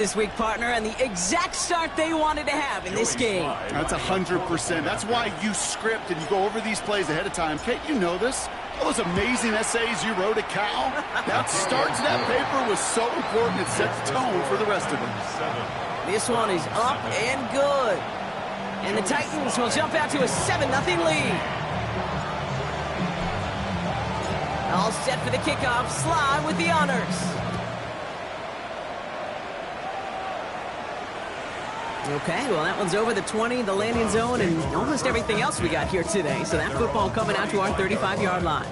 this week, partner, and the exact start they wanted to have in this game. That's 100%. That's why you script and you go over these plays ahead of time. Kate, you know this. All those amazing essays you wrote at Cal, that start to that paper was so important. It set the tone for the rest of them. This one is up and good. And the Titans will jump out to a 7-0 lead. All set for the kickoff. Sly with the honors. Okay, well, that one's over the 20, the landing zone, and almost everything else we got here today. So that football coming out to our 35-yard line.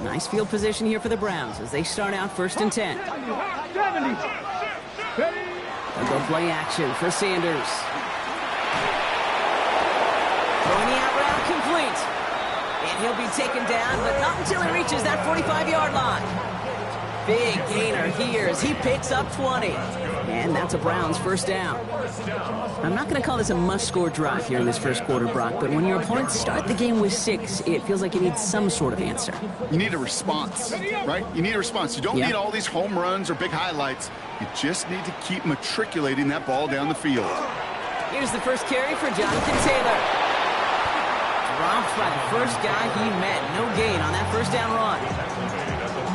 Nice field position here for the Browns as they start out 1st and 10. They'll go play action for Sanders. Throwing the out route complete. And he'll be taken down, but not until he reaches that 45-yard line. Big gainer here as he picks up 20. And that's a Browns first down. I'm not going to call this a must-score drive here in this first quarter, Brock, but when your opponents start the game with 6, it feels like you need some sort of answer. You need a response, right? You need a response. You don't need all these home runs or big highlights. You just need to keep matriculating that ball down the field. Here's the first carry for Jonathan Taylor. Dropped by the first guy he met. No gain on that first down run.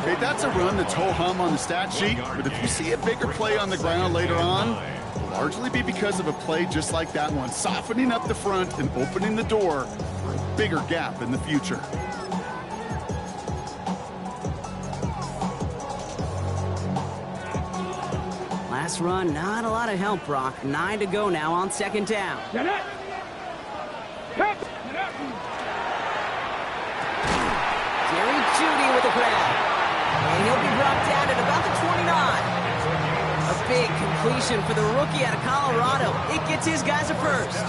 Okay, that's a run that's ho-hum on the stat sheet, but if you see a bigger play on the ground later on, it'll largely be because of a play just like that one, softening up the front and opening the door for a bigger gap in the future. Last run, not a lot of help, Brock. 9 to go now on 2nd down. Jerry Jeudy with the grab. And he'll be brought down at about the 29. A big completion for the rookie out of Colorado. It gets his guys a first.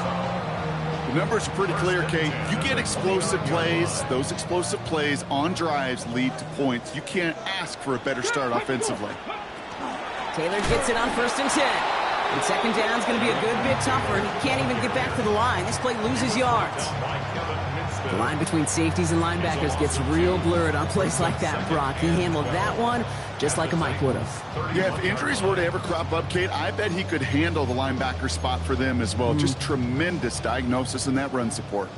The numbers are pretty clear, Kate. You get explosive plays. Those explosive plays on drives lead to points. You can't ask for a better start offensively. Taylor gets it on 1st and 10. And 2nd down's going to be a good bit tougher. He can't even get back to the line. This play loses yards. The line between safeties and linebackers gets real blurred on plays like that, Brock. He handled that one just like a Mike would have. Yeah, if injuries were to ever crop up, Kate, I bet he could handle the linebacker spot for them as well. Just tremendous diagnosis in that run support.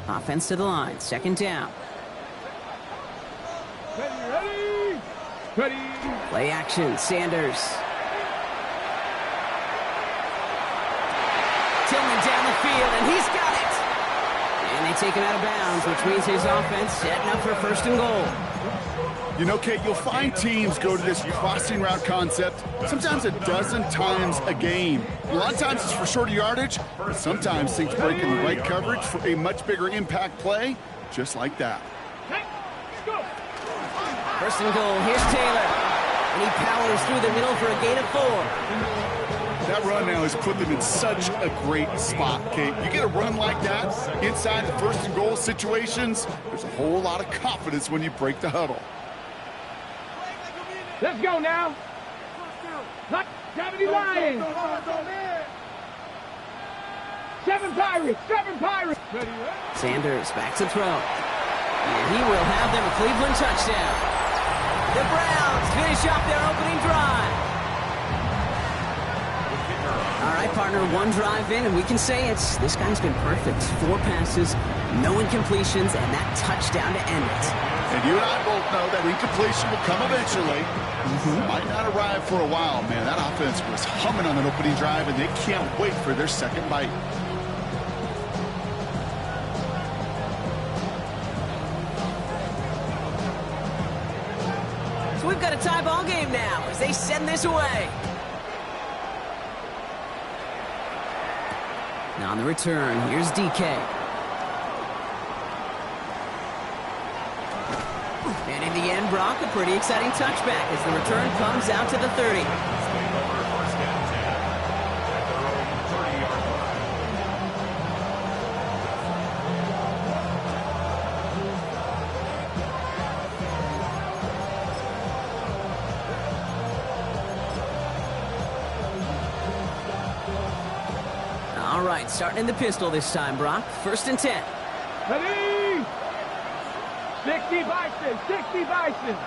Offense to the line. 2nd down. Ready. Play action. Sanders. Tillman down the field, and he's got it. And they take him out of bounds, which means his offense setting up for 1st and goal. You know, Kate, you'll find teams go to this crossing route concept sometimes a dozen times a game. A lot of times it's for shorter yardage, but sometimes think breaking the right coverage for a much bigger impact play, just like that. 1st and goal. Here's Taylor. And he powers through the middle for a gain of 4. That run now has put them in such a great spot, Kate. You get a run like that inside the 1st and goal situations, there's a whole lot of confidence when you break the huddle. Let's go now. Not 70 Lions. 7 Pirates. Sanders back to throw. And he will have them a Cleveland touchdown. The Browns finish off their opening drive. All right, partner, 1 drive in, and we can say this guy's been perfect. 4 passes, no incompletions, and that touchdown to end it. And you and I both know that incompletion will come eventually. Might not arrive for a while, man. That offense was humming on that opening drive, and they can't wait for their second bite. So we've got a tie ball game now as they send this away. Now on the return, here's DK. And in the end, Brock, a pretty exciting touchback as the return comes out to the 30. All right, starting in the pistol this time, Brock. 1st and 10. Ready? 60 Bison, 60 Bison.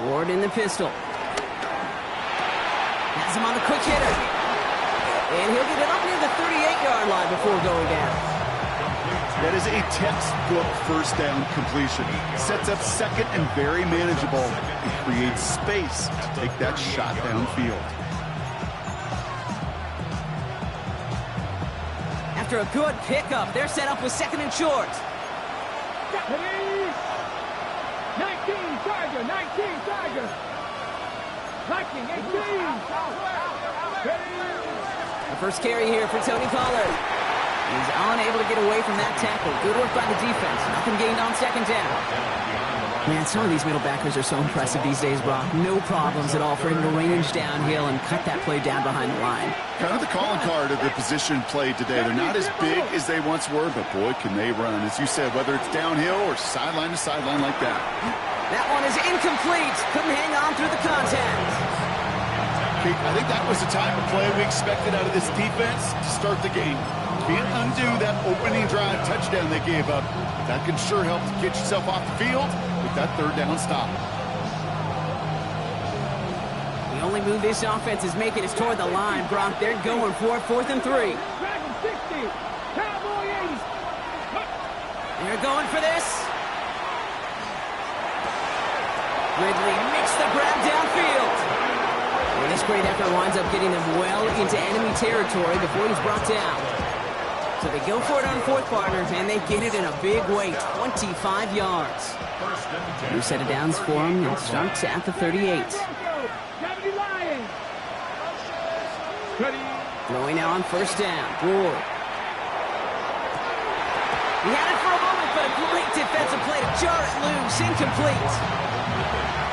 Ward in the pistol. Has him on the quick hitter. And he'll get it up near the 38-yard line before going down. That is a textbook first down completion. Sets up second and very manageable. It creates space to take that shot downfield. After a good pickup, they're set up with 2nd and short. 19 Tiger, 19 Tiger. Viking, 18. The first carry here for Tony Pollard. He's unable to get away from that tackle. Good work by the defense. Nothing gained on 2nd down. Man, some of these middle backers are so impressive these days, Brock. No problems at all for him to range downhill and cut that play down behind the line. Kind of the calling card of the position played today. They're not as big as they once were, but boy, can they run. As you said, whether it's downhill or sideline to sideline like that. That one is incomplete. Couldn't hang on through the contact. Kate, I think that was the type of play we expected out of this defense to start the game. Can't undo that opening drive touchdown they gave up. That can sure help to get yourself off the field with that 3rd down stop. The only move this offense is making is toward the line, Brock. They're going for it, 4th and 3. Dragon 60. Cowboy 80. They're going for this. Ridley makes the grab downfield. And this great effort winds up getting them well into enemy territory before he's brought down. So they go for it on 4th, partners, and they get it in a big way, 25 yards. New set of downs for him, and starts at the 38. Throwing now on 1st down. Ward. He had it for a moment, but a great defensive play to jar it loose. Incomplete.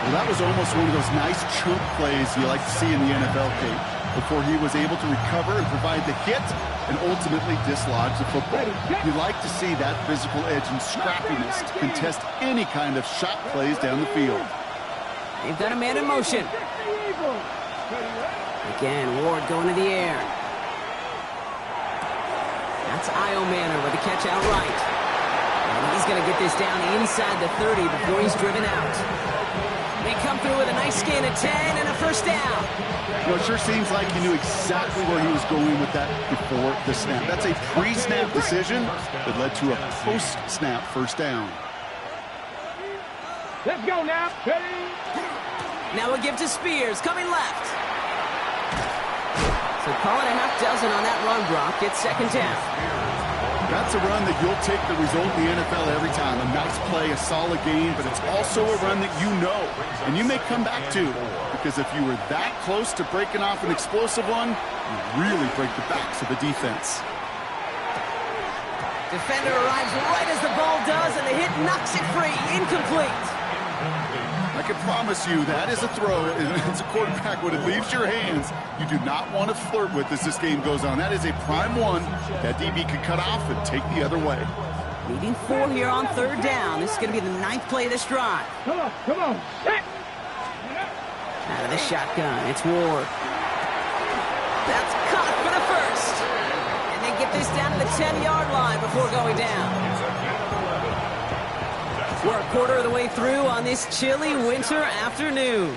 Well, that was almost one of those nice chunk plays you like to see in the NFL, Kate, before he was able to recover and provide the hit and ultimately dislodge the football. You like to see that physical edge and scrappiness to contest any kind of shot plays down the field. They've got a man in motion. Again, Ward going to the air. That's Io Manor with the catch outright. And he's going to get this down inside the 30 before he's driven out. They come through with a nice gain of 10 and a 1st down. You know, it sure seems like he knew exactly where he was going with that before the snap. That's a pre-snap decision that led to a post-snap 1st down. Let's go now. Ready? Now we'll give to Spears, coming left. So call it a half dozen on that run, Brock. It's 2nd down. That's a run that you'll take the result in the NFL every time. A nice play, a solid game, but it's also a run that you know and you may come back to, because if you were that close to breaking off an explosive one, you really break the backs of the defense. Defender arrives right as the ball does, and the hit knocks it free. Incomplete. I can promise you that is a throw, and as a quarterback, when it leaves your hands, you do not want to flirt with as this game goes on. That is a prime one that DB could cut off and take the other way. Needing 4 here on 3rd down. This is going to be the 9th play of this drive. Come on, come on. Out of the shotgun, it's Ward. That's caught for the 1st. And they get this down to the 10-yard line before going down. We're a quarter of the way through on this chilly winter afternoon.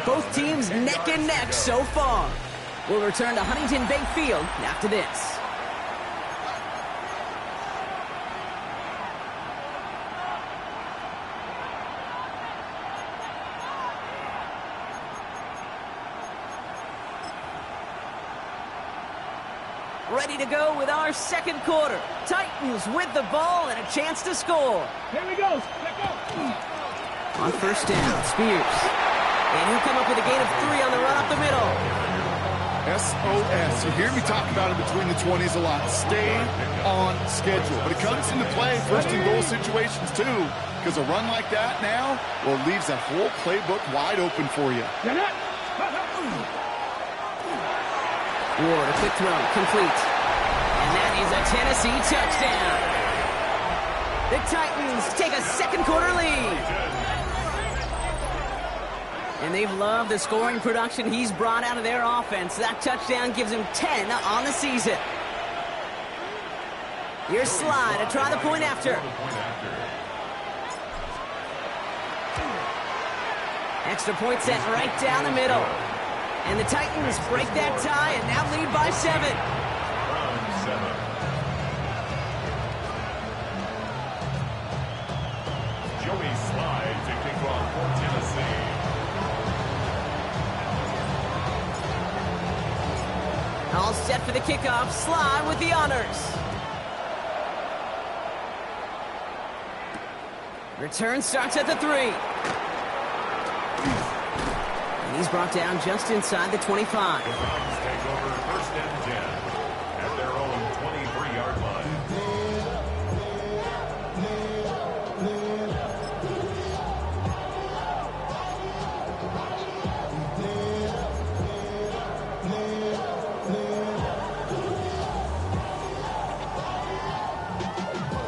Both teams neck and neck so far. We'll return to Huntington Bank Field after this. Ready to go with our 2nd quarter. Titans with the ball and a chance to score. Here we go. Let's go. On 1st down, Spears. And he'll come up with a gain of 3 on the run up the middle. SOS. You hear me talk about it between the 20s a lot. Stay on schedule. But it comes into play 1st and goal situations too. Because a run like that now, well, leaves that whole playbook wide open for you. Ward, a quick throw, complete. And that is a Tennessee touchdown. The Titans take a 2nd quarter lead. And they've loved the scoring production he's brought out of their offense. That touchdown gives him 10 on the season. Here's Sly to try the point after. Extra point set right down the middle. And the Titans break that tie and now lead by 7. Joey Sly to kick off for Tennessee. All set for the kickoff. Sly with the honors. Return starts at the 3. And he's brought down just inside the 25. Take over 1st and 10 at their own 23-yard line.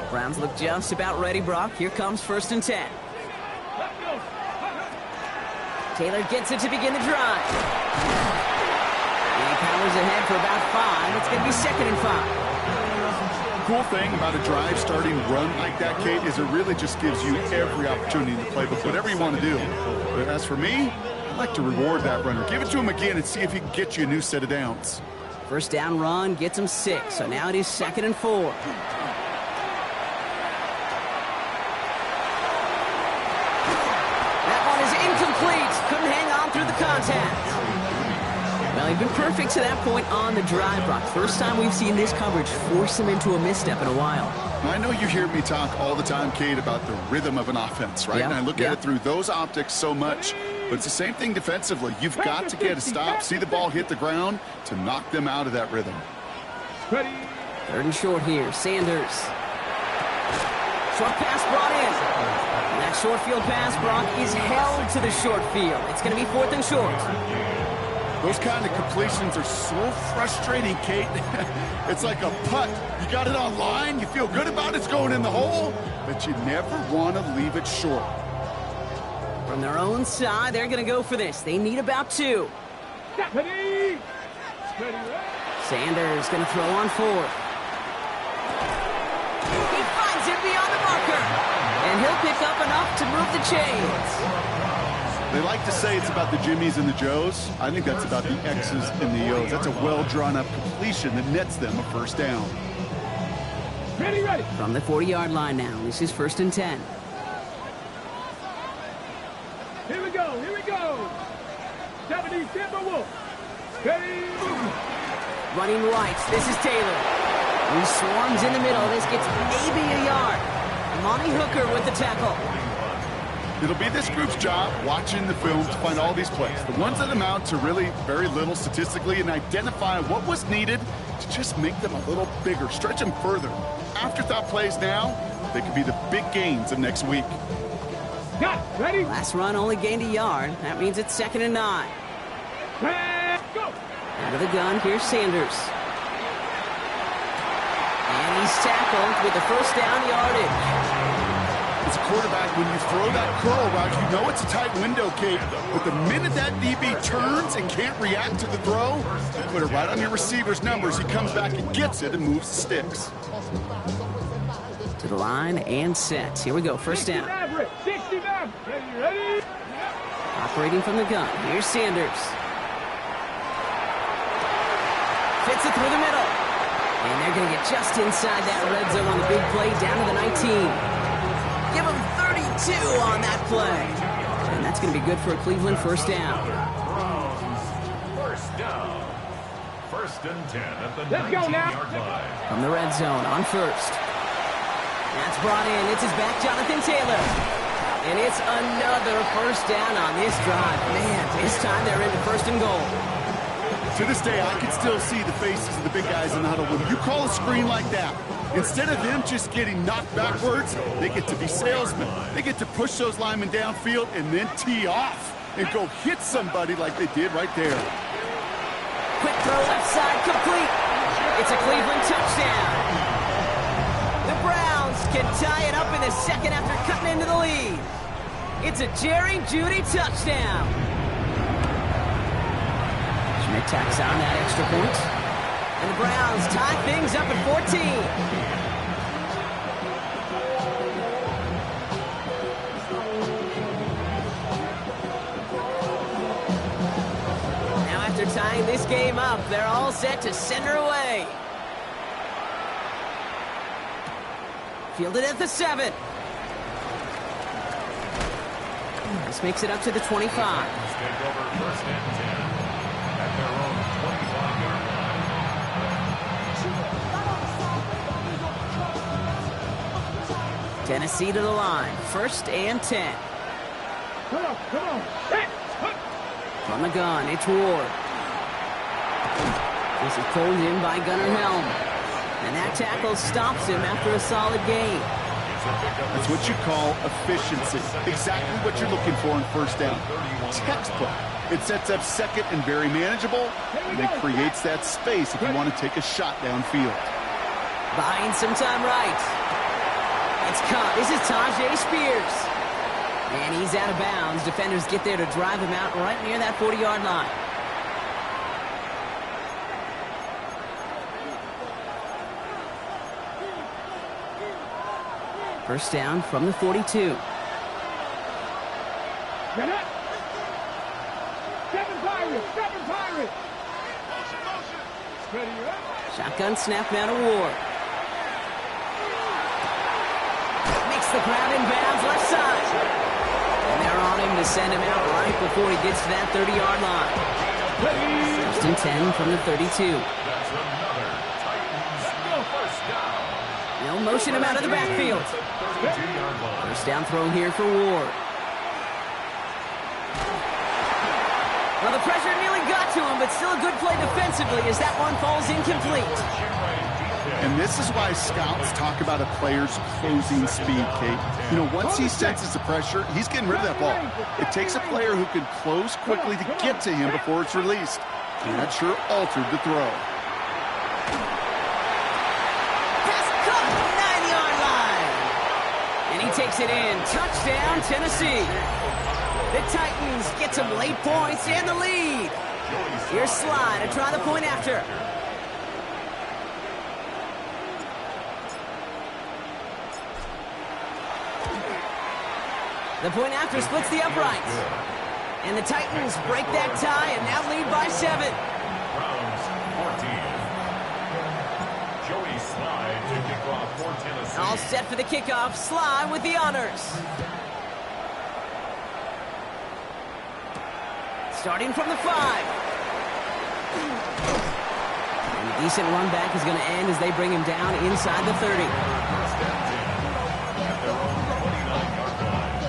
Browns look just about ready, Brock. Here comes 1st and 10. Taylor gets it to begin the drive. And he powers ahead for about 5. It's going to be 2nd and 5. Cool thing about a drive starting run like that, Kate, is it really just gives you every opportunity to play with whatever you want to do. But as for me, I'd like to reward that runner. Give it to him again and see if he can get you a new set of downs. First down run gets him 6. So now it is 2nd and 4. Couldn't hang on through the contact. Well, he's been perfect to that point on the drive, Brock. First time we've seen this coverage force him into a misstep in a while. I know you hear me talk all the time, Kate, about the rhythm of an offense, right? And I look at it through those optics so much. But it's the same thing defensively. You've got to get a stop, see the ball hit the ground to knock them out of that rhythm. 3rd and short here. Sanders. Short pass brought in. And that short field pass, Brock, is held to the short field. It's going to be 4th and short. Those kind of completions are so frustrating, Kate. It's like a putt. You got it on line, you feel good about it's going in the hole, but you never want to leave it short. From their own side, they're going to go for this. They need about 2. Sanders going to throw on 4th. He finds it beyond the marker. And he'll pick up enough to move the chains. They like to say it's about the Jimmies and the Joes. I think that's about the X's and the O's. That's a well-drawn-up completion that nets them a first down. Ready. From the 40-yard line now, this is 1st and 10. Here we go. 70 Timberwolves. Ready. Running right, this is Taylor. He swarms in the middle. This gets maybe a yard. Monty Hooker with the tackle. It'll be this group's job watching the film to find all these plays. The ones that amount to really very little statistically and identify what was needed to just make them a little bigger, stretch them further. Afterthought plays now, they could be the big gains of next week. Got it. Ready. Last run only gained a yard. That means it's 2nd and 9. Go. Out of the gun, here's Sanders. And he's tackled with the first down yardage. As a quarterback, when you throw that curl route, you know it's a tight window, Kate. But the minute that DB turns and can't react to the throw, you put it right on your receiver's numbers. He comes back and gets it and moves the sticks. To the line and set. Here we go, first down. 69. Ready. Operating from the gun. Here's Sanders. Fits it through the middle. And they're going to get just inside that red zone on the big play, down to the 19. Give them 32 on that play. And that's going to be good for a Cleveland first down. First down. 1st and 10 at the 19-yard line. From the red zone on 1st. That's brought in. It's his back, Jonathan Taylor. And it's another first down on this drive. Man, this time they're into 1st and goal. To this day, I can still see the faces of the big guys in the huddle. When you call a screen like that, instead of them just getting knocked backwards, they get to be salesmen. They get to push those linemen downfield and then tee off and go hit somebody like they did right there. Quick throw left side, complete. It's a Cleveland touchdown. The Browns can tie it up in the 2nd after cutting into the lead. It's a Jerry Jeudy touchdown. It tacks on that extra point. And the Browns tie things up at 14. Now after tying this game up, they're all set to send her away. Fielded at the 7. This makes it up to the 25. Take over first and 10 at their own 25-yard line. Tennessee to the line. First and 10. Come on. Set. From the gun, it's Ward. This is pulled in by Gunnar Helm. And that tackle stops him after a solid gain. That's what you call efficiency. Exactly what you're looking for in first down. Textbook. It sets up second and very manageable, and it creates that space if you want to take a shot downfield. Buying some time right. It's caught. This is Tajay Spears. And he's out of bounds. Defenders get there to drive him out right near that 40-yard line. First down from the 42. Get up. Seven Pirates. Ready up. Shotgun snap now to Ward. Makes the grab in bounds left side. And they're on him to send him out right before he gets to that 30-yard line. First and 10 from the 32. That's another Titans first down. They'll motion him out of the backfield. 32-yard line. First down throw here for Ward. Well, the pressure nearly got to him, but still a good play defensively as that one falls incomplete. And this is why scouts talk about a player's closing speed, Kate. You know, once he senses the pressure, he's getting rid of that ball. It takes a player who can close quickly to get to him before it's released. And that sure altered the throw. Pass caught at the 9-yard line. And he takes it in. Touchdown, Tennessee. The Titans get some late points and the lead. Here's Sly to try the point after. The point after splits the uprights. And the Titans break that tie and now lead by 7. Browns 14. Joey Sly to kick off for Tennessee. All set for the kickoff. Sly with the honors. Starting from the 5. And a decent run back is going to end as they bring him down inside the 30. First and 10 at their own 29-yard line.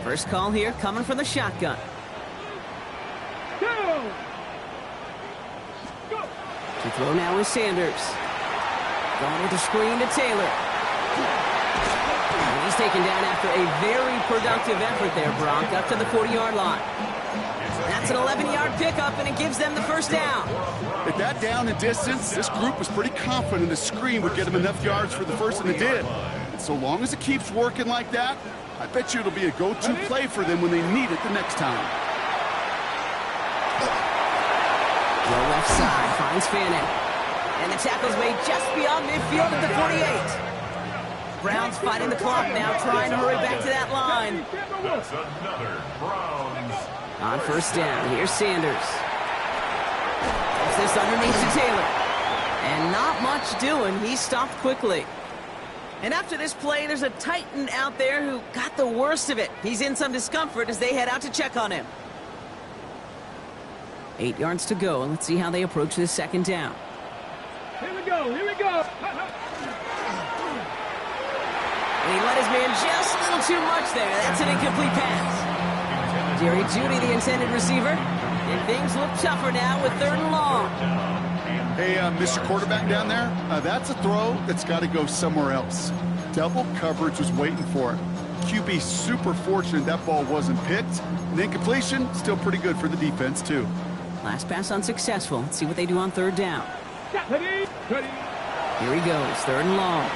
First call here coming from the shotgun. Go. To throw now is Sanders. Going with the screen to Taylor. And he's taken down after a very productive effort there, Brock, up to the 40-yard line. That's an 11-yard pickup, and it gives them the first down. At that down and distance, this group was pretty confident the screen would get them enough yards for the first, and it did. And so long as it keeps working like that, I bet you it'll be a go-to play for them when they need it the next time. Low left side finds Fanning. And the tackle's made just beyond midfield at the 48. Browns fighting the clock now, trying to hurry back to that line. That's another Browns. On first down, here's Sanders. Puts this underneath to Taylor. And not much doing. He stopped quickly. And after this play, there's a Titan out there who got the worst of it. He's in some discomfort as they head out to check on him. 8 yards to go. Let's see how they approach this second down. Here we go. And he let his man just a little too much there. That's an incomplete pass. Jerry Jeudy, the intended receiver. And things look tougher now with 3rd and long. Hey, Mr. Quarterback down there, that's a throw that's got to go somewhere else. Double coverage was waiting for it. QB super fortunate that ball wasn't picked. And then completion, still pretty good for the defense, too. Last pass unsuccessful. Let's see what they do on 3rd down. Ready. Here he goes, 3rd and long.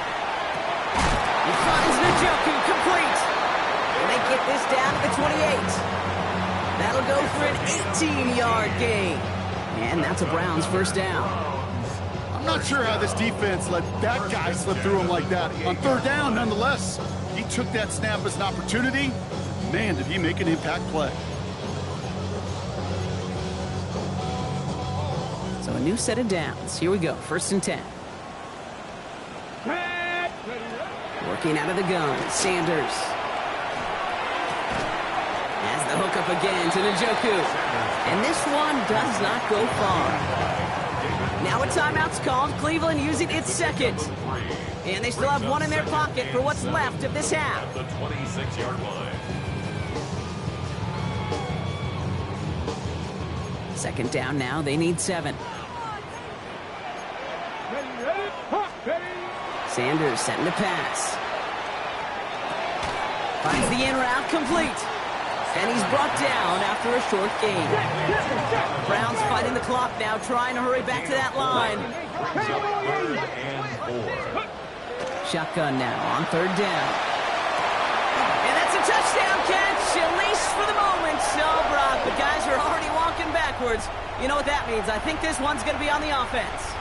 He finds Njoku complete. And they get this down to the 28. That'll go for an 18-yard gain. And that's a Browns first down. I'm not sure how this defense let that guy slip through him like that. On third down, nonetheless, he took that snap as an opportunity. Man, did he make an impact play. So a new set of downs. Here we go, 1st and 10. Working out of the gun, Sanders. Has the hook up again to Njoku. And this one does not go far. Now a timeout's called. Cleveland using its second. And they still have one in their pocket for what's left of this half. The 26-yard line. 2nd down now. They need 7. Sanders setting to pass. Finds the in route complete. And he's brought down after a short gain. Browns fighting the clock now, trying to hurry back to that line. 3rd and 4. Shotgun now on 3rd down. And that's a touchdown catch, at least for the moment. So, Brock, the guys are already walking backwards. You know what that means. I think this one's going to be on the offense.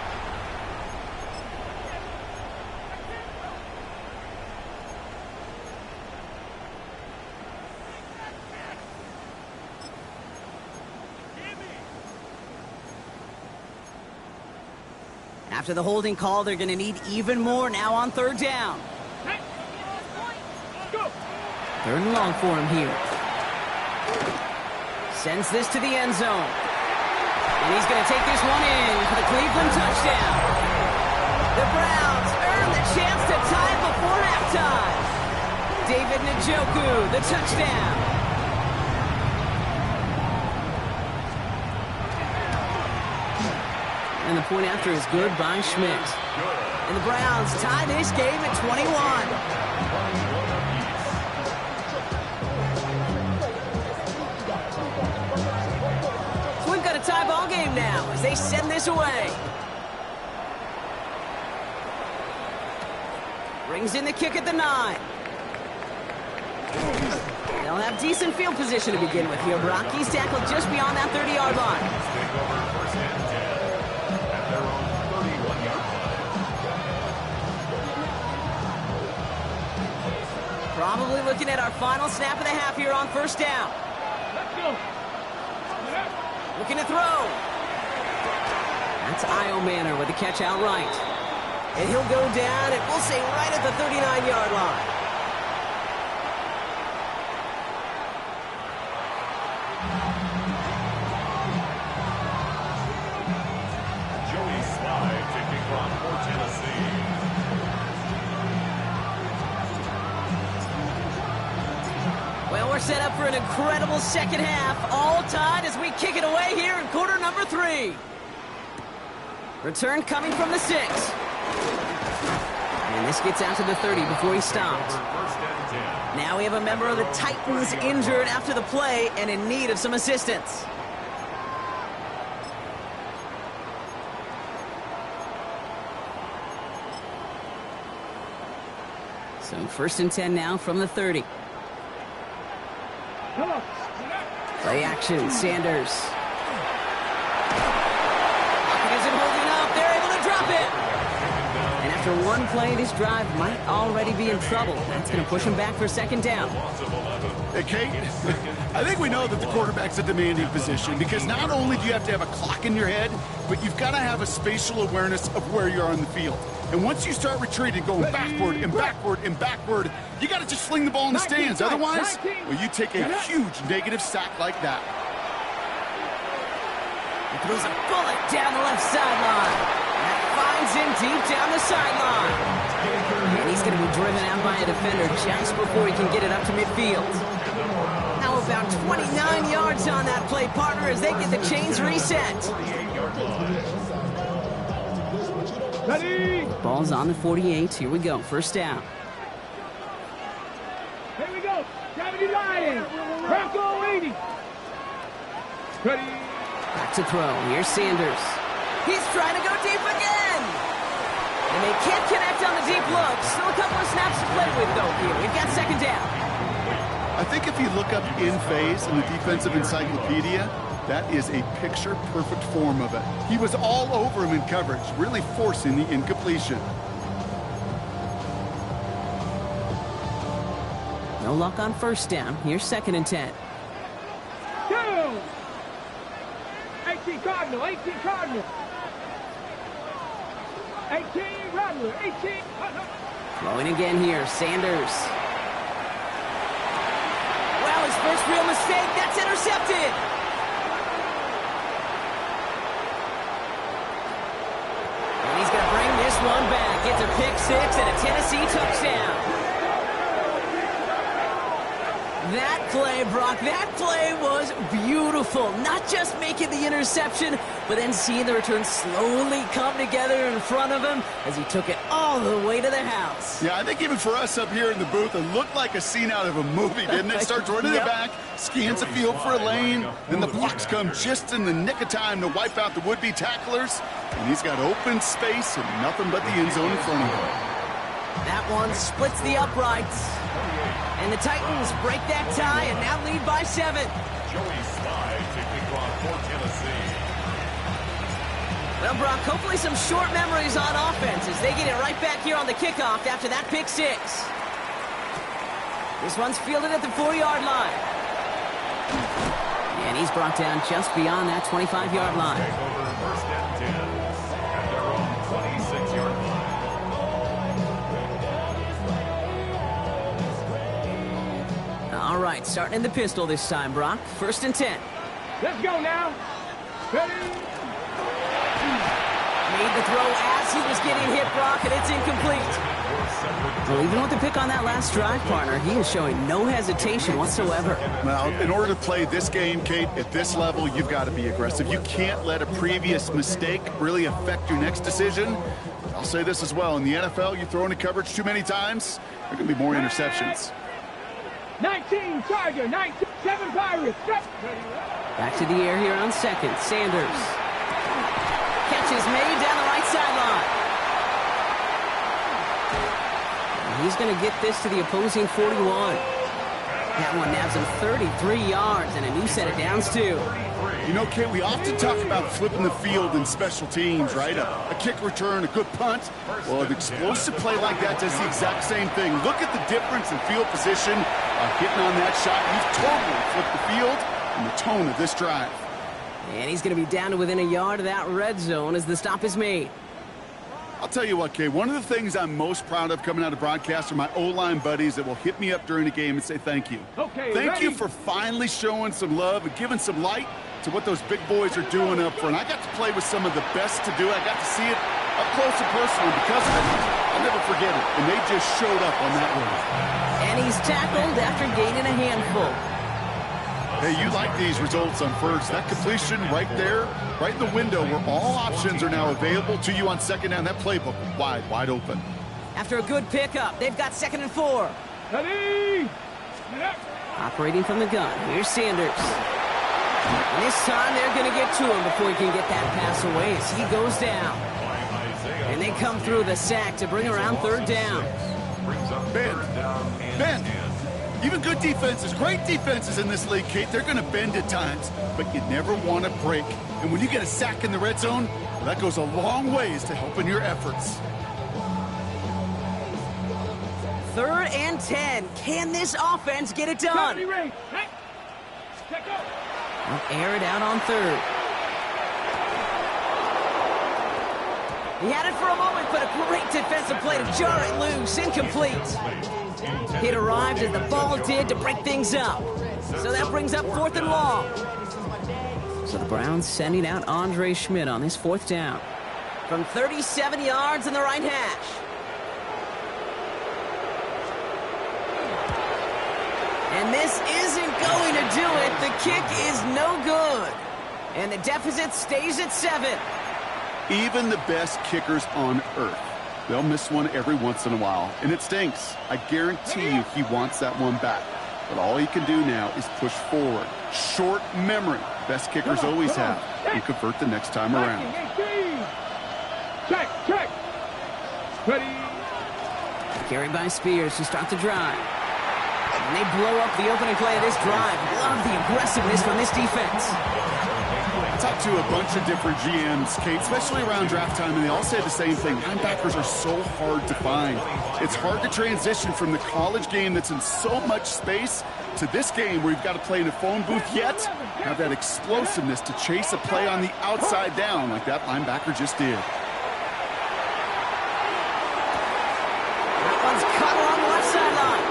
After the holding call, they're going to need even more now on 3rd down. 3rd and long for him here. Sends this to the end zone. And he's going to take this one in for the Cleveland touchdown. The Browns earn the chance to tie it before halftime. David Njoku, the touchdown. And the point after is good by Schmidt. And the Browns tie this game at 21. So we've got a tie ball game now as they send this away. Brings in the kick at the 9. They'll have decent field position to begin with here. Brock, he's tackled just beyond that 30-yard line. Probably looking at our final snap of the half here on 1st down. Looking to throw. That's Io Manor with the catch outright. And he'll go down, and we'll say right at the 39-yard line. Set up for an incredible second half, all tied as we kick it away here in quarter number 3. Return coming from the 6. And this gets out to the 30 before he stops. Now we have a member of the Titans injured after the play and in need of some assistance. So 1st and 10 now from the 30. Play action, Sanders. Pocket isn't holding up. They're able to drop it. And after one play, this drive might already be in trouble. That's going to push him back for 2nd down. Hey, Kate, I think we know that the quarterback's a demanding position because not only do you have to have a clock in your head, but you've got to have a spatial awareness of where you are on the field. And once you start retreating, going backward and backward and backward, you got to just fling the ball in the stands. Otherwise, well, you take a huge negative sack like that. He throws a bullet down the left sideline. That finds him deep down the sideline. And he's going to be driven out by a defender just before he can get it up to midfield. Now about 29 yards on that play, partner, as they get the chains reset. Ready? Ball's on the 48. Here we go. 1st down. Here we go. 70 line. Bronco 80. Ready? Back to throw. Here's Sanders. He's trying to go deep again. And they can't connect on the deep look. Still a couple of snaps to play with, though, here. We've got second down. I think if you look up in phase in the defensive encyclopedia, that is a picture-perfect form of it. He was all over him in coverage, really forcing the incompletion. No luck on first down. Here's second and 10. 18 Cardinal, 18 Cardinal. 18 Rattler, 18. Throwing again here, Sanders. Well, his first real mistake, that's intercepted. And he's going to bring this one back. It's a pick six and a Tennessee touchdown. That play, Brock, that play was beautiful. Not just making the interception, but then seeing the return slowly come together in front of him as he took it all the way to the house. Yeah, I think even for us up here in the booth, it looked like a scene out of a movie, didn't it? Starts running it back, scans the field for a lane, then the blocks come just in the nick of time to wipe out the would-be tacklers, and he's got open space and nothing but the end zone in front of him. That one splits the uprights. And the Titans break that tie and now lead by 7. Joey Slye taking off for Tennessee. Well, Brock, hopefully some short memories on offense as they get it right back here on the kickoff after that pick six. This one's fielded at the 4-yard line. And he's brought down just beyond that 25-yard line. Take over first and 10 at their own 26-yard line. All right, starting in the pistol this time, Brock. First and 10. Let's go now. Ready? Made the throw as he was getting hit, Brock, and it's incomplete. Well, even with the pick on that last drive, partner, he is showing no hesitation whatsoever. Well, in order to play this game, Kate, at this level, you've got to be aggressive. You can't let a previous mistake really affect your next decision. I'll say this as well. In the NFL, you throw into coverage too many times, there are going to be more interceptions. 19 Tiger, 19, 7 Pirates. Back to the air here on second. Sanders. Catch is made down the right sideline. And he's going to get this to the opposing 41. That one nabs him 33 yards and a new set of downs, too. You know, Kate, we often talk about flipping the field in special teams, right? A kick return, a good punt. Well, an explosive play like that does the exact same thing. Look at the difference in field position. Hitting on that shot, you've totally flipped the field and the tone of this drive. And he's going to be down to within a yard of that red zone as the stop is made. I'll tell you what, Kay, one of the things I'm most proud of coming out of broadcast are my O-line buddies that will hit me up during the game and say thank you. Okay, thank you for finally showing some love and giving some light to what those big boys are doing up front. I got to play with some of the best to do it. I got to see it up close and personal. Because of it, I'll never forget it. And they just showed up on that one. And he's tackled after gaining a handful. Hey, you like these results on first. That completion right there, right in the window where all options are now available to you on second down. That playbook wide open. After a good pickup, they've got 2nd and 4. Ready? Operating from the gun, here's Sanders. And this time they're going to get to him before he can get that pass away as he goes down. And they come through the sack to bring around 3rd down. Ben. Even good defenses, great defenses in this league, Kate, they're going to bend at times, but you never want to break. And when you get a sack in the red zone, well, that goes a long ways to helping your efforts. 3rd and 10. Can this offense get it done? We'll air it out on 3rd. He had it for a moment, but a great defensive play to jar it loose. Incomplete. It arrived as the ball did to break things up. So that brings up 4th and long. So the Browns sending out Andre Schmidt on this 4th down. From 37 yards in the right hash. And this isn't going to do it. The kick is no good. And the deficit stays at 7. Even the best kickers on earth, they'll miss one every once in a while, and it stinks. I guarantee you he wants that one back. But all he can do now is push forward. Short memory, best kickers always have, and convert the next time around. Check. Ready. Carried by Spears to start the drive. And they blow up the opening play of this drive. Love the aggressiveness from this defense. I talked to a bunch of different GMs, Kate, especially around draft time, and they all say the same thing. Linebackers are so hard to find. It's hard to transition from the college game that's in so much space to this game where you've got to play in a phone booth, yet have that explosiveness to chase a play on the outside down like that linebacker just did. That one's cut along the left sideline.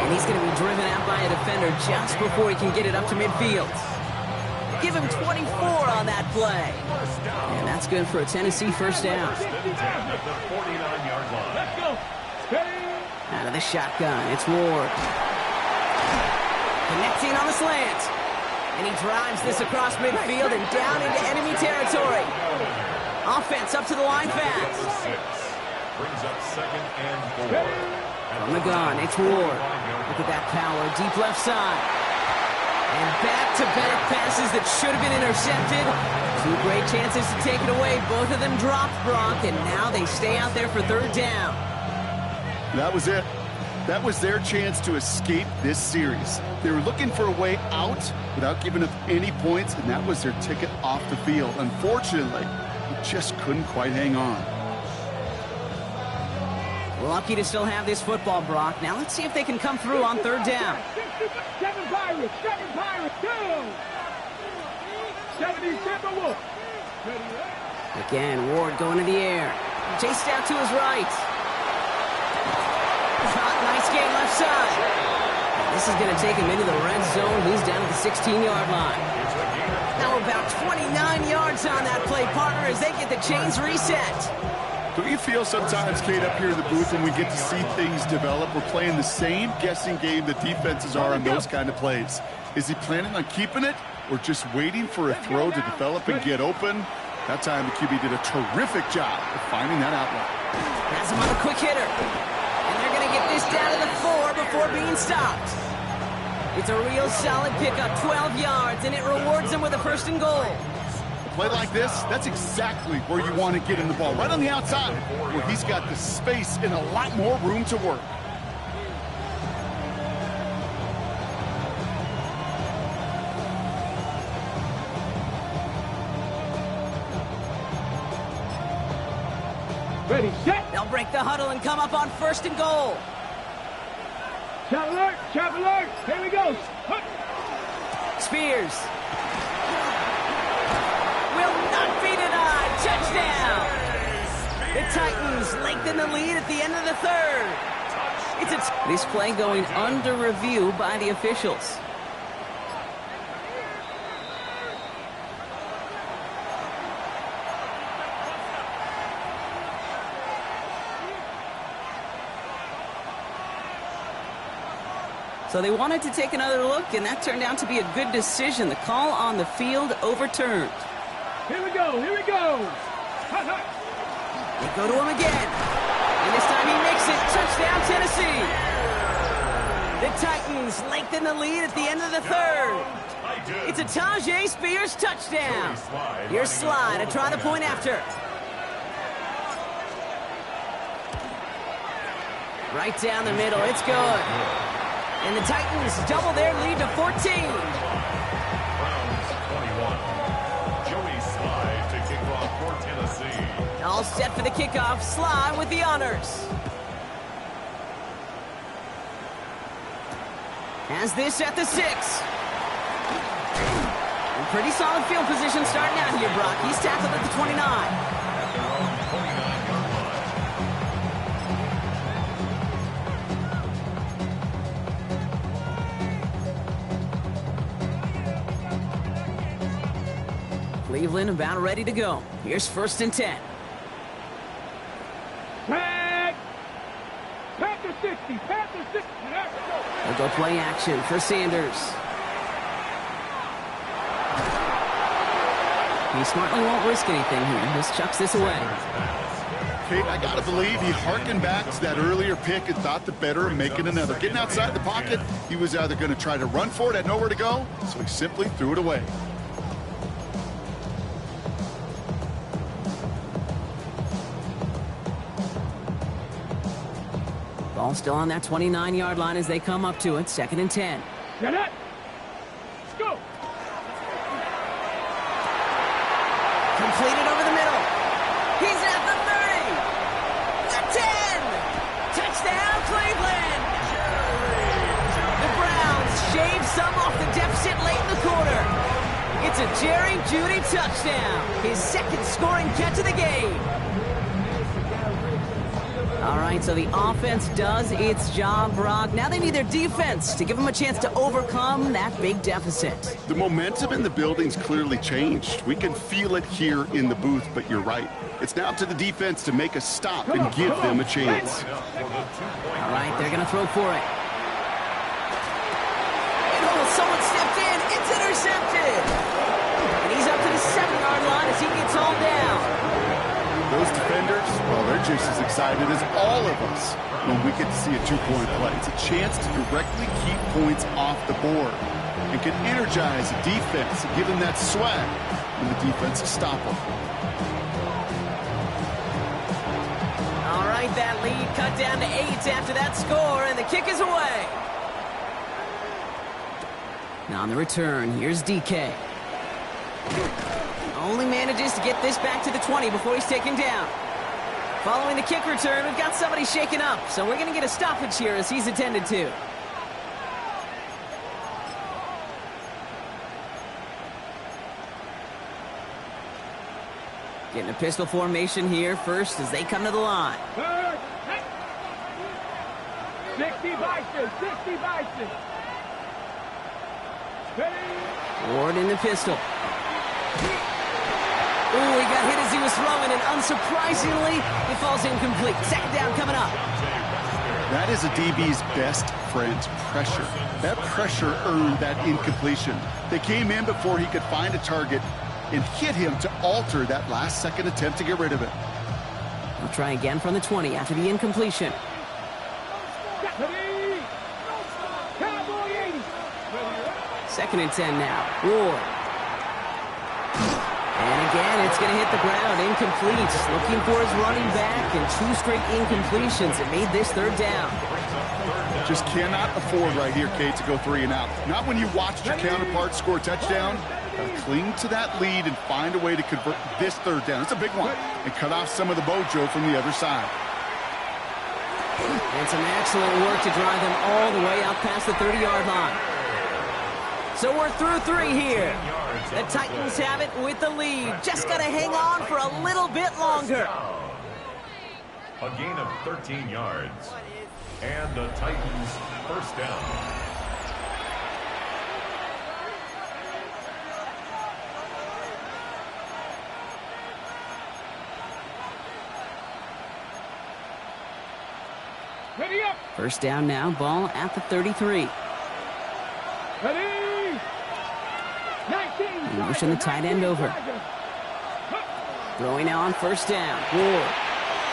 And he's going to be driven out by a defender just before he can get it up to midfield. Give him 24 on that play. And that's good for a Tennessee first down. Out of the shotgun, it's Ward. Connecting on the slant. And he drives this across midfield and down into enemy territory. Offense up to the line fast. Brings up 2nd and 4. From the gun, it's Ward. Look at that power, deep left side. And back-to-back passes that should have been intercepted. 2 great chances to take it away. Both of them dropped, Brock, and now they stay out there for 3rd down. That was it. That was their chance to escape this series. They were looking for a way out without giving up any points, and that was their ticket off the field. Unfortunately, they just couldn't quite hang on. Lucky to still have this football, Brock. Now let's see if they can come through on 3rd down. 7 Pirates, 2. 77 Wolf. Again, Ward going to the air. Chased out to his right. Nice game left side. This is going to take him into the red zone. He's down at the 16-yard line. Now about 29 yards on that play, partner, as they get the chains reset. Don't you feel sometimes, Kate, up here in the booth when we get to see things develop, we're playing the same guessing game that defenses are on those kind of plays? Is he planning on keeping it or just waiting for a throw to develop and get open? That time the QB did a terrific job of finding that outlet. Has him on a quick hitter. And they're going to get this down to the 4 before being stopped. It's a real solid pickup, 12 yards, and it rewards them with a 1st and goal. Play like this, that's exactly where you want to get him the ball, right on the outside, where he's got the space and a lot more room to work. Ready, set. They'll break the huddle and come up on 1st and goal. Trap alert, trap alert. Here we go. Spears. Will not be denied. Touchdown. The Titans lengthen the lead at the end of the 3rd. This play going under review by the officials. So they wanted to take another look, and that turned out to be a good decision. The call on the field overturned. Here we go, here we go. They go to him again. And this time he makes it. Touchdown, Tennessee. The Titans lengthen the lead at the end of the 3rd. It's a Tajay Spears touchdown. Here's Sly to try the point after. Right down the middle. It's good. And the Titans double their lead to 14. Browns 21. Joey Sly to kick off for Tennessee. All set for the kickoff. Sly with the honors. Has this at the 6. And pretty solid field position starting out here, Brock. He's tackled at the 29. At their own 29-yard line. Cleveland about ready to go. Here's 1st and 10. Tag. Panther 60, Panther 60. They'll go play action for Sanders. He smartly won't risk anything here. Just chucks this away. Kate, I got to believe he harkened back to that earlier pick and thought the better of making another. Getting outside the pocket, he was either going to try to run for it, had nowhere to go, so he simply threw it away. Ball still on that 29-yard line as they come up to it. 2nd and 10. Get it. Let's go. Completed over the middle. He's at the 30. The 10. Touchdown, Cleveland. The Browns shave some off the deficit late in the quarter. It's a Jerry Jeudy touchdown. His 2nd scoring catch of the game. All right, so the offense does its job, Brock. Now they need their defense to give them a chance to overcome that big deficit. The momentum in the building's clearly changed. We can feel it here in the booth, but you're right. It's now up to the defense to make a stop and give them a chance. All right, they're going to throw for it. Oh, someone stepped in. It's intercepted. And he's up to the 7-yard line as he gets hauled down. Those defenders, well, they're just as excited as all of us when we get to see a 2-point play. It's a chance to directly keep points off the board and can energize the defense and give them that swag when the defense is stoppable. All right, that lead cut down to 8 after that score, and the kick is away. Now on the return, here's DK. Only manages to get this back to the 20 before he's taken down. Following the kick return, we've got somebody shaken up, so we're going to get a stoppage here as he's attended to. Getting a pistol formation here first as they come to the line. 60 Bison, 60 Bison. Ward in the pistol. Ooh, he got hit as he was throwing, and unsurprisingly, it falls incomplete. 2nd down coming up. That is a DB's best friend, pressure. That pressure earned that incompletion. They came in before he could find a target and hit him to alter that last-second attempt to get rid of it. We'll try again from the 20 after the incompletion. 2nd and 10 now. Ward. And again, it's going to hit the ground. Incomplete. Looking for his running back, and 2 straight incompletions. It made this 3rd down. Just cannot afford right here, Kate, to go 3 and out. Not when you watched your counterpart score a touchdown. Cling to that lead and find a way to convert this 3rd down. It's a big one. And cut off some of the mojo from the other side. And some excellent work to drive them all the way out past the 30-yard line. So we're through 3 here. The Titans have it with the lead. Just got to hang on for a little bit longer. A gain of 13 yards. And the Titans' 1st down. Ready up. 1st down now, ball at the 33. Ready. 19. Motion the tight end over. Throwing now on 1st down. Ward.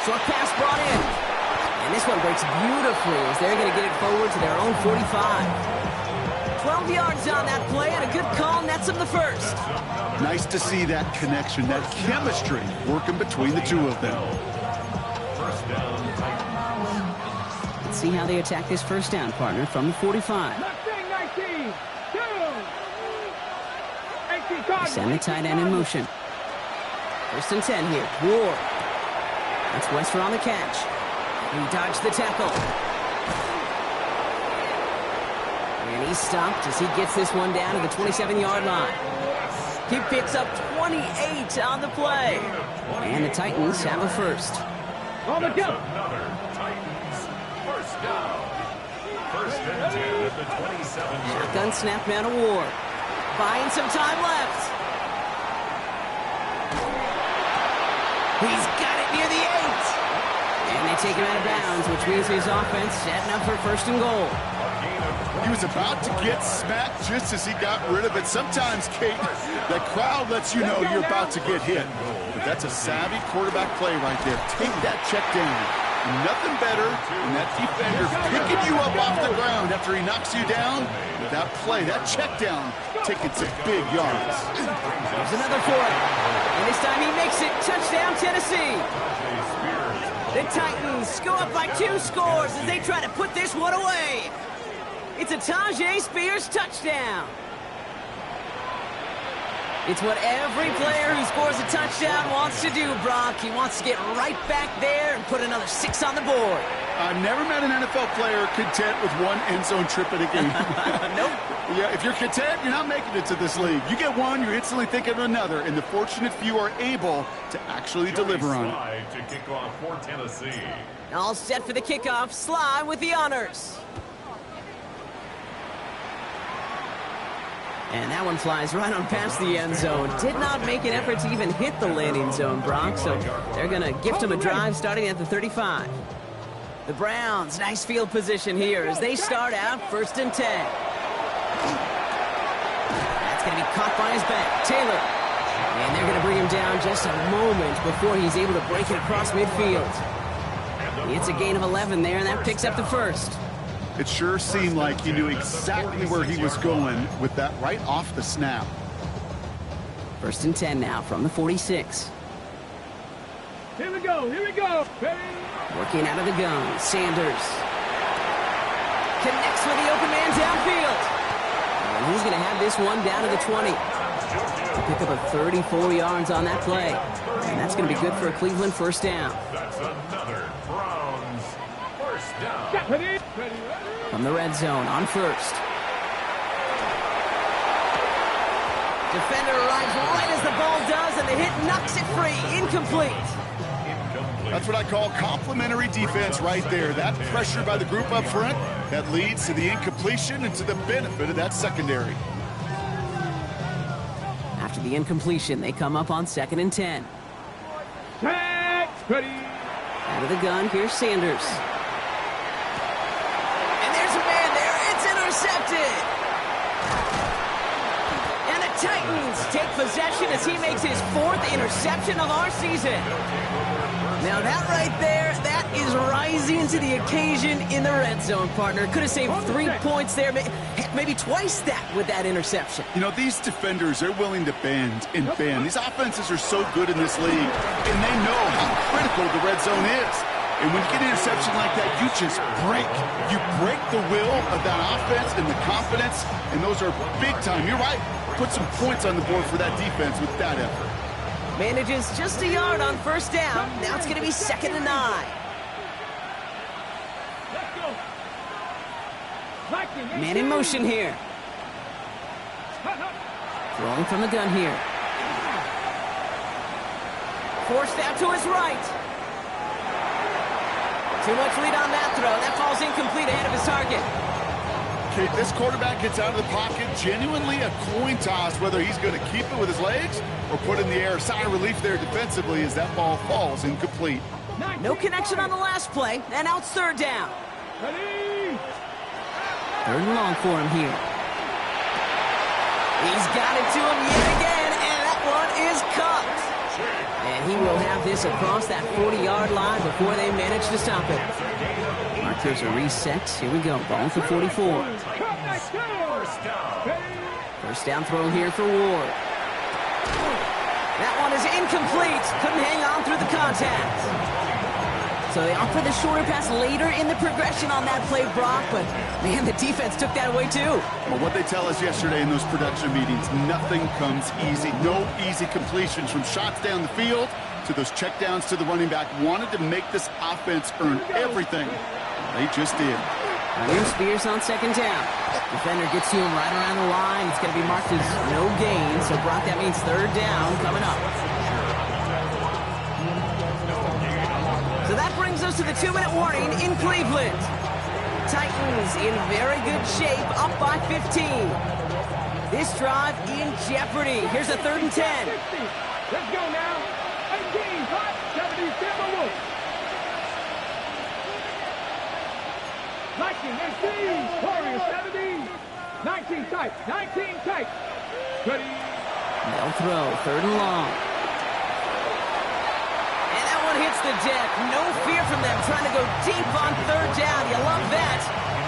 Short pass brought in. And this one breaks beautifully as they're going to get it forward to their own 45. 12 yards on that play, and a good call nets them the 1st. Nice to see that connection, that chemistry working between the 2 of them. 1st down, Titans. Let's see how they attack this 1st down, partner, from the 45. 19. 2. 18. Send the tight end in motion. 1st and 10 here. Ward. That's Wester on the catch. He dodged the tackle. And he's stopped as he gets this one down to the 27-yard line. He picks up 28 on the play. And the Titans have a 1st. On the go. Another Titans 1st down. 1st and 10 at the 27. Shotgun snap now to Ward. Buying some time left. He's got it near the 8. And they take him out of bounds, which means his offense setting up for 1st and goal. He was about to get smacked just as he got rid of it. Sometimes, Kate, that crowd lets you know you're about to get hit. But that's a savvy quarterback play right there. Take that check down. Nothing better than that defender picking you up off the ground after he knocks you down. With that play, that check down, taking some big yards. There's another for it. And this time he makes it. Touchdown, Tennessee. The Titans go up by 2 scores as they try to put this one away. It's a Tajay Spears touchdown. It's what every player who scores a touchdown wants to do, Brock. He wants to get right back there and put another 6 on the board. I've never met an NFL player content with 1 end zone trip in a game. Nope. Yeah, if you're content, you're not making it to this league. You get one, you're instantly thinking of another, and the fortunate few are able to actually deliver on it. To kick off for Tennessee. All set for the kickoff. Sly with the honors. And that one flies right on past the end zone. Did not make an effort to even hit the landing zone, Brock, so they're going to gift him a drive starting at the 35. The Browns, nice field position here as they start out 1st and 10. That's going to be caught by his back, Taylor. And they're going to bring him down just a moment before he's able to break it across midfield. It's a gain of 11 there, and that picks up the 1st. It sure seemed like he knew exactly where he was going with that right off the snap. 1st and 10 now from the 46. Here we go. Ready? Working out of the gun, Sanders. Connects with the open man downfield. And he's going to have this one down to the 20. Pick up a 34 yards on that play. And that's going to be good for a Cleveland 1st down. That's another Browns 1st down. Ready? From the red zone on 1st. Defender arrives right as the ball does, and the hit knocks it free. Incomplete. That's what I call complimentary defense right there. That pressure by the group up front, that leads to the incompletion and to the benefit of that secondary. After the incompletion, they come up on 2nd and 10. Ready? Out of the gun, here's Sanders. And there's a man there. It's intercepted. And the Titans take possession as he makes his 4th interception of our season. Now that right there, that is rising to the occasion in the red zone, partner. Could have saved 3 points there, maybe twice that with that interception. You know, these defenders, they're willing to bend and bend. These offenses are so good in this league, and they know how critical the red zone is. And when you get an interception like that, you just break. You break the will of that offense and the confidence, and those are big time. You're right. Put some points on the board for that defense with that effort. Manages just a yard on 1st down. Now it's going to be 2nd and 9. Let's go. Man in motion here. Throwing from the gun here. Forced out to his right. Too much lead on that throw. That falls incomplete ahead of his target. Okay, this quarterback gets out of the pocket, genuinely a coin toss whether he's going to keep it with his legs or put it in the air. Sigh of relief there defensively as that ball falls incomplete. No connection on the last play, and now it's 3rd down. Ready? 3rd and long for him here. He's got it to him yet again, and that one is caught. And he will have this across that 40-yard line before they manage to stop it. Markers are reset. Here we go. Ball for 44. 1st down throw here for Ward. That one is incomplete. Couldn't hang on through the contact. So they offer the shorter pass later in the progression on that play, Brock, but man, the defense took that away too. Well, what they tell us yesterday in those production meetings, nothing comes easy. No easy completions from shots down the field to those checkdowns to the running back. Wanted to make this offense earn everything. They just did. Here's Spears on 2nd down. Defender gets to him right around the line. It's going to be marked as no gain. So, Brock, that means 3rd down coming up. So that brings us to the 2-minute warning in Cleveland. Titans in very good shape, up by 15. This drive in jeopardy. Here's a 3rd and 10. Let's go now. 18, 77 Wolf. Viking, 18, Warriors, 17, 19 tight, 19 tight. Ready. They'll throw, 3rd and long. And that one hits the deck. No fear from them trying to go deep on 3rd down. You love that.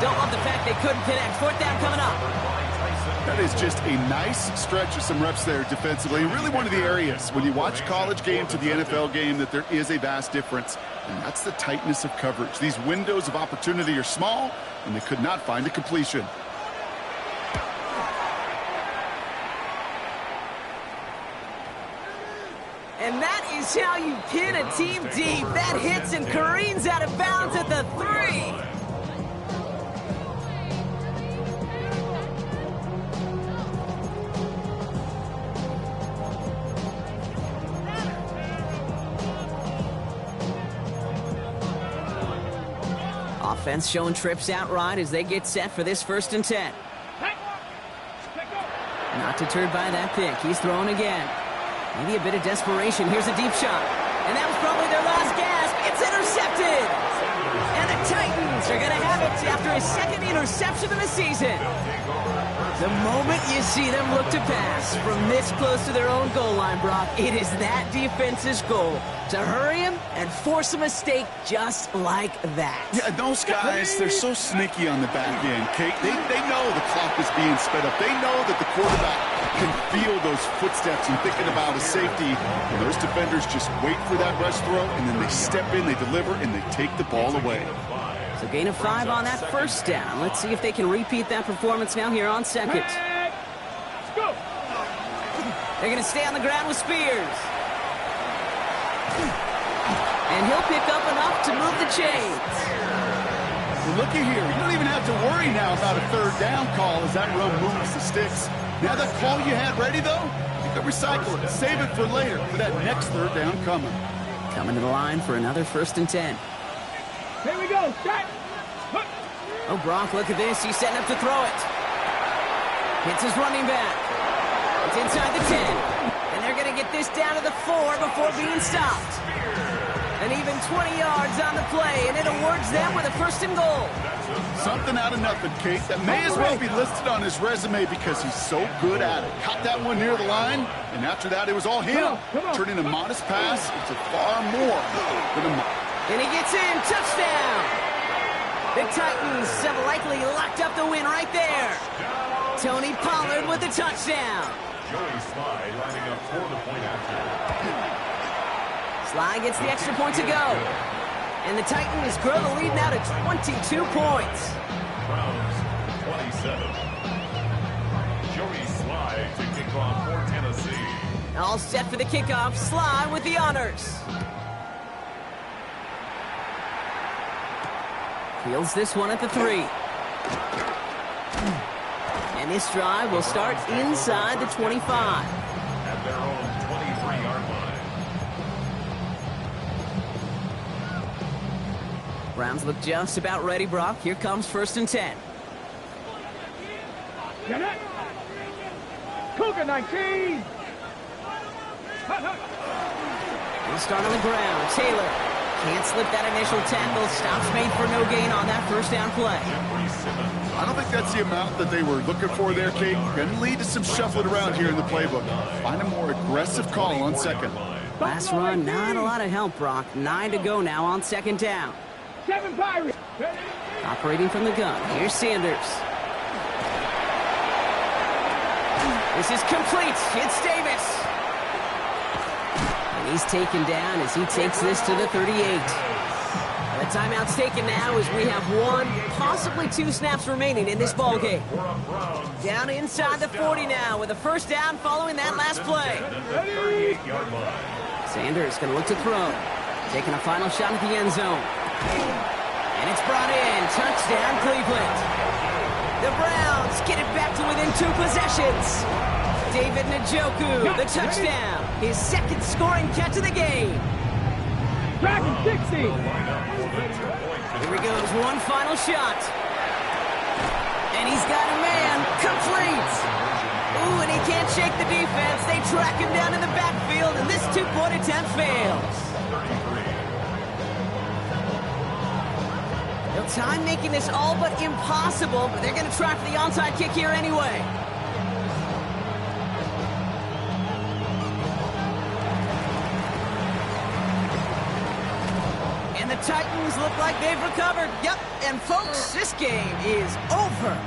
Don't love the fact they couldn't connect. 4th down coming up. That is just a nice stretch of some reps there defensively. Really one of the areas when you watch college game to the NFL game that there is a vast difference. And that's the tightness of coverage. These windows of opportunity are small, and they could not find a completion. And that is how you pin a team deep. That hits and careens out of bounds at the 3. Offense showing trips outright as they get set for this 1st and 10. Not deterred by that pick. He's throwing again. Maybe a bit of desperation. Here's a deep shot. And that was probably their last gasp. It's intercepted. And the Titans are going to have it after his 2nd interception of the season. The moment you see them look to pass from this close to their own goal line, Brock, it is that defense's goal to hurry him and force a mistake just like that. Yeah, those guys, they're so sneaky on the back end, Kate. They know the clock is being sped up. They know that the quarterback can feel those footsteps and thinking about a safety. And those defenders just wait for that rush throw, and then they step in, they deliver, and they take the ball away. So gain of 5 on that 1st down. Let's see if they can repeat that performance now here on 2nd. They're going to stay on the ground with Spears. And he'll pick up enough to move the chains. Well, looky here. You don't even have to worry now about a 3rd down call as that run moves the sticks. Now that call you had ready, though, you can recycle it. Save it for later for that next 3rd down coming. Coming to the line for another 1st and 10. Here we go. Set. Oh, Brock, look at this. He's setting up to throw it. Hits his running back. It's inside the 10. And they're going to get this down to the 4 before being stopped. And even 20 yards on the play, and it awards them with a 1st and goal. Something out of nothing, Kate. That may as well be listed on his resume because he's so good at it. Caught that one near the line, and after that, it was all him. Turning a modest pass into far more than a... And he gets in. Touchdown. The Titans have likely locked up the win right there. Tony Pollard with the touchdown. Joey Sly lining up for the point after. Sly gets the extra point to go. And the Titans grow the lead now to 22 points. Browns 27. Joey Sly to kick off for Tennessee. All set for the kickoff. Sly with the honors. Fields this one at the 3. And this drive will start inside the 25. At their own 23-yard line. Browns look just about ready, Brock. Here comes 1st and 10. Get it. Cougar 19. He'll start on the ground. Taylor can't slip that initial tackle. Stops made for no gain on that 1st down play. I don't think that's the amount that they were looking for there, Kate. Going to lead to some shuffling around here in the playbook. Find a more aggressive call on 2nd. Last run, not a lot of help, Brock. 9 to go now on 2nd down. 7 Pirates. Operating from the gun. Here's Sanders. This is complete. It's Davis. And he's taken down as he takes this to the 38. The timeout's taken now as we have 1, possibly 2 snaps remaining in this ballgame. Down inside the 40 now with a 1st down following that last play. Sanders going to look to throw. Taking a final shot at the end zone. And it's brought in. Touchdown, Cleveland. The Browns get it back to within 2 possessions. David Njoku, the touchdown. His 2nd scoring catch of the game. Dragon 60. Here he goes, one final shot. And he's got a man, complete. Ooh, and he can't shake the defense. They track him down in the backfield, and this 2-point attempt fails. Well, time making this all but impossible, but they're going to try for the onside kick here anyway. And the Titans look like they've recovered. Yep, and folks, this game is over.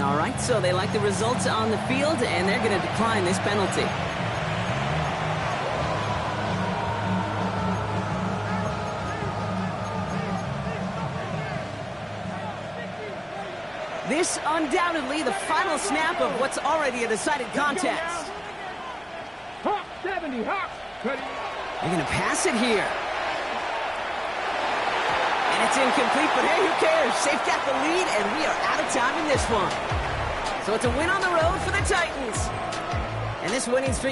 All right, so they like the results on the field, and they're going to decline this penalty. This undoubtedly the final snap of what's already a decided contest. Hop, 70, hop. Ready. They're going to pass it here. And it's incomplete, but hey, who cares? They've got the lead, and we are out of time in this one. So it's a win on the road for the Titans. And this winning streak